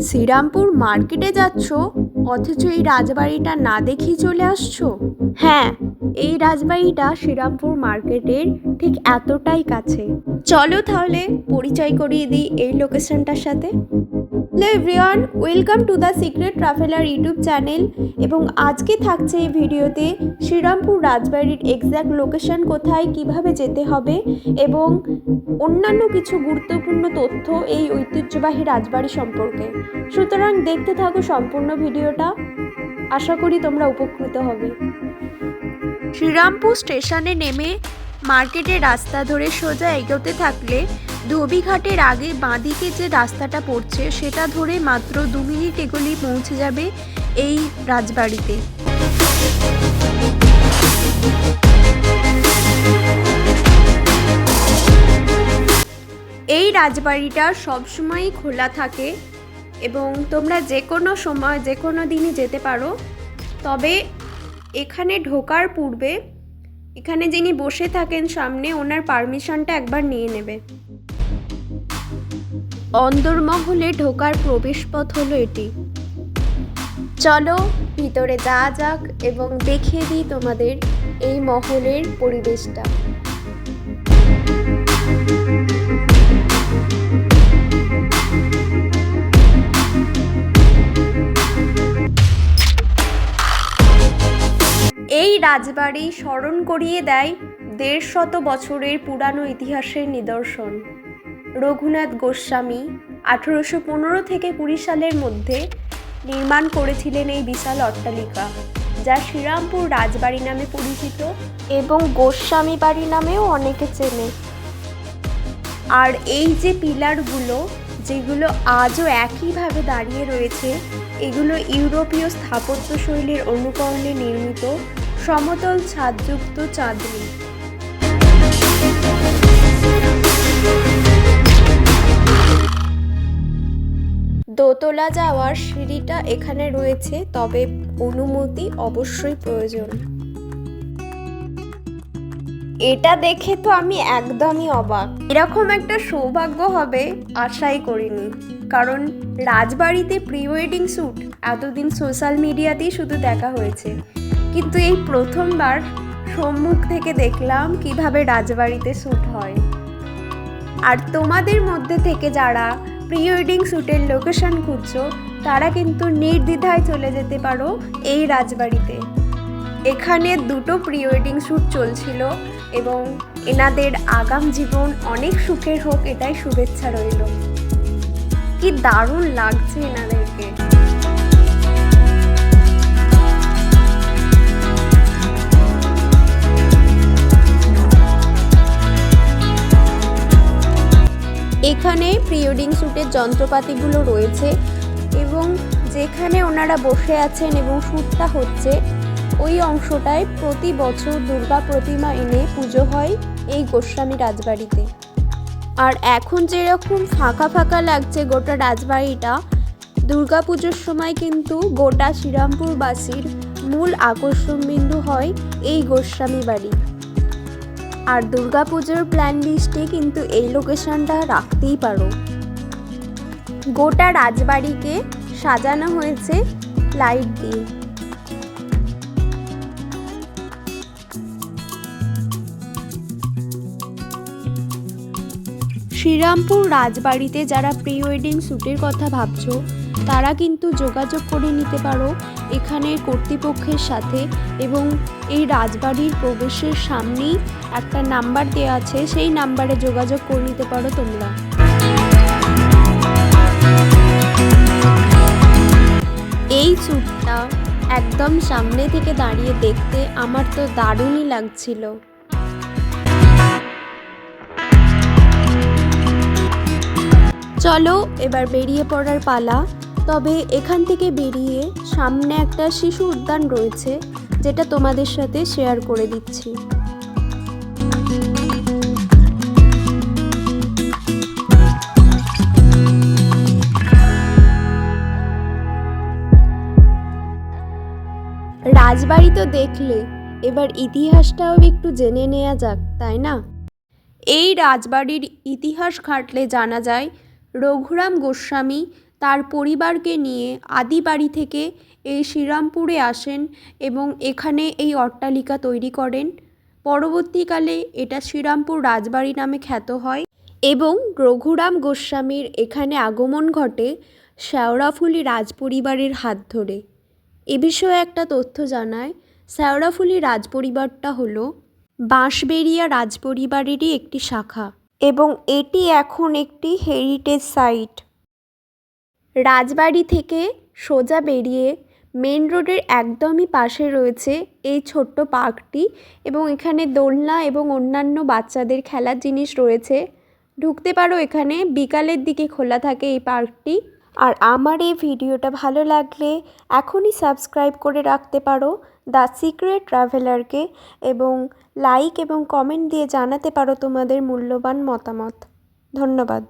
শ্রীরামপুর মার্কেটে যাচ্ছ অথচ এই রাজবাড়িটা না দেখেই চলে আসছো? হ্যাঁ, এই রাজবাড়িটা শ্রীরামপুর মার্কেটের ঠিক এতটাই কাছে। চলো তাহলে পরিচয় করিয়ে দিই এই লোকেশনটার সাথে। Hello everyone, welcome to the secret traveller YouTube channel. এবং আজকে থাকছে এই ভিডিওতে শ্রীরামপুর রাজবাড়ির এক্স্যাক্ট লোকেশন কোথায়, কিভাবে যেতে হবে এবং অন্যান্য কিছু গুরুত্বপূর্ণ তথ্য এই ঐতিহ্যবাহী রাজবাড়ি সম্পর্কে। সুতরাং দেখতে থাকো সম্পূর্ণ ভিডিওটা, আশা করি তোমরা উপকৃত হবে। শ্রীরামপুর স্টেশনে নেমে মার্কেটের রাস্তা ধরে সোজা এগোতে থাকলে ধোবিঘাটের আগে বাঁদিকে যে রাস্তাটা পড়ছে সেটা ধরে মাত্র 2 মিনিট এগোলেই পৌঁছে যাবে এই রাজবাড়িতে। এই রাজবাড়িটা সবসময়ই খোলা থাকে এবং তোমরা যে কোনো সময় যে কোনো দিনই যেতে পারো। তবে এখানে ঢোকার পূর্বে এখানে যিনি বসে থাকেন সামনে, ওনার পারমিশনটা একবার নিয়ে নেবে। অন্দরমহলে ঢোকার প্রবেশপথ হলো এটি। চলো ভিতরে যাওয়া যাক এবং দেখিয়ে দিই তোমাদের এই মহলের পরিবেশটা। এই রাজবাড়ি স্মরণ করিয়ে দেয় 150 বছরের পুরানো ইতিহাসের নিদর্শন। রঘুনাথ গোস্বামী 1815 থেকে 20 সালের মধ্যে নির্মাণ করেছিলেন এই বিশাল অট্টালিকা, যা শ্রীরামপুর রাজবাড়ি নামে পরিচিত এবং গোস্বামী বাড়ি নামেও অনেকে চেনে। আর এই যে পিলারগুলো, যেগুলো আজও একইভাবে দাঁড়িয়ে রয়েছে, এগুলো ইউরোপীয় স্থাপত্যশৈলীর অনুকরণে নির্মিত সমতল ছাদযুক্ত চাঁদনি। দোতলা যাওয়ার সিঁড়িটা এখানে রয়েছে, তবে অনুমতি অবশ্যই প্রয়োজন। এটা দেখে তো আমি একদমই অবাক। এরকম একটা সৌভাগ্য হবে আশাই করিনি, কারণ রাজবাড়িতে প্রি ওয়েডিং শ্যুট এতদিন সোশ্যাল মিডিয়াতেই শুধু দেখা হয়েছে, কিন্তু এই প্রথমবার সম্মুখ থেকে দেখলাম কিভাবে রাজবাড়িতে শ্যুট হয়। আর তোমাদের মধ্যে থেকে যারা প্রি ওয়েডিং শ্যুটের লোকেশন খুঁজছো, তারা কিন্তু নির্দ্বিধায় চলে যেতে পারো এই রাজবাড়িতে। এখানে 2টো প্রি ওয়েডিং শ্যুট চলছিল এবং এনাদের আগাম জীবন অনেক সুখের হোক, এটাই শুভেচ্ছা রইল। কি দারুণ লাগছে এনাদেরকে। এখানে প্রি ওয়েডিং শ্যুটের যন্ত্রপাতিগুলো রয়েছে এবং যেখানে ওনারা বসে আছেন এবং শ্যুটটা হচ্ছে, ওই অংশটায় প্রতি বছর দুর্গা প্রতিমা এনে পুজো হয় এই গোস্বামী রাজবাড়িতে। আর এখন যেরকম ফাঁকা ফাঁকা লাগছে গোটা রাজবাড়িটা, দুর্গা পুজোর সময় কিন্তু গোটা শ্রীরামপুরবাসীর মূল আকর্ষণ বিন্দু হয় এই গোস্বামী বাড়ি। আর দুর্গা পুজোর প্ল্যান লিস্টে কিন্তু এই লোকেশনটা রাখতেই পারো। গোটা রাজবাড়িকে সাজানো হয়েছে লাইট দিয়ে। শ্রীরামপুর রাজবাড়িতে যারা প্রি ওয়েডিং শ্যুটের কথা ভাবছো, তারা কিন্তু যোগাযোগ করে নিতে পারো এখানের কর্তৃপক্ষের সাথে। এবং এই রাজবাড়ির প্রবেশের সামনেই একটা নাম্বার দেওয়া আছে, সেই নাম্বারে যোগাযোগ করে নিতে পারো তোমরা। এই শ্যুটটা একদম সামনে থেকে দাঁড়িয়ে দেখতে আমার তো দারুণই লাগছিল। চলো এবার বেরিয়ে পড়ার পালা। তবে এখান থেকে বেরিয়ে সামনে একটা শিশু উদ্যান রয়েছে, যেটা তোমাদের সাথে শেয়ার করে দিচ্ছি। রাজবাড়ি তো দেখলে, এবার ইতিহাসটাও একটু জেনে নেওয়া যাক, তাই না? এই রাজবাড়ির ইতিহাস ঘাঁটলে জানা যায় রঘুরাম গোস্বামী তার পরিবারকে নিয়ে আদিবাড়ি থেকে এই শ্রীরামপুরে আসেন এবং এখানে এই অট্টালিকা তৈরি করেন। পরবর্তীকালে এটা শ্রীরামপুর রাজবাড়ি নামে খ্যাত হয় এবং রঘুরাম গোস্বামীর এখানে আগমন ঘটে শেওড়াফুলি রাজপরিবারের হাত ধরে। এ বিষয়ে একটা তথ্য জানায়, শেওড়াফুলি রাজপরিবারটা হলো বাঁশবেড়িয়া রাজপরিবারেরই একটি শাখা এবং এটি এখন একটি হেরিটেজ সাইট। রাজবাড়ি থেকে সোজা বেরিয়ে মেন রোডের একদমই পাশে রয়েছে এই ছোট্ট পার্কটি এবং এখানে দোলনা এবং অন্যান্য বাচ্চাদের খেলার জিনিস রয়েছে। ঢুকতে পারো এখানে, বিকালের দিকে খোলা থাকে এই পার্কটি। আর আমার এই ভিডিওটা ভালো লাগলে এখনই সাবস্ক্রাইব করে রাখতে পারো দ্য সিক্রেট ট্রাভেলারকে এবং লাইক এবং কমেন্ট দিয়ে জানাতে পারো তোমাদের মূল্যবান মতামত। ধন্যবাদ।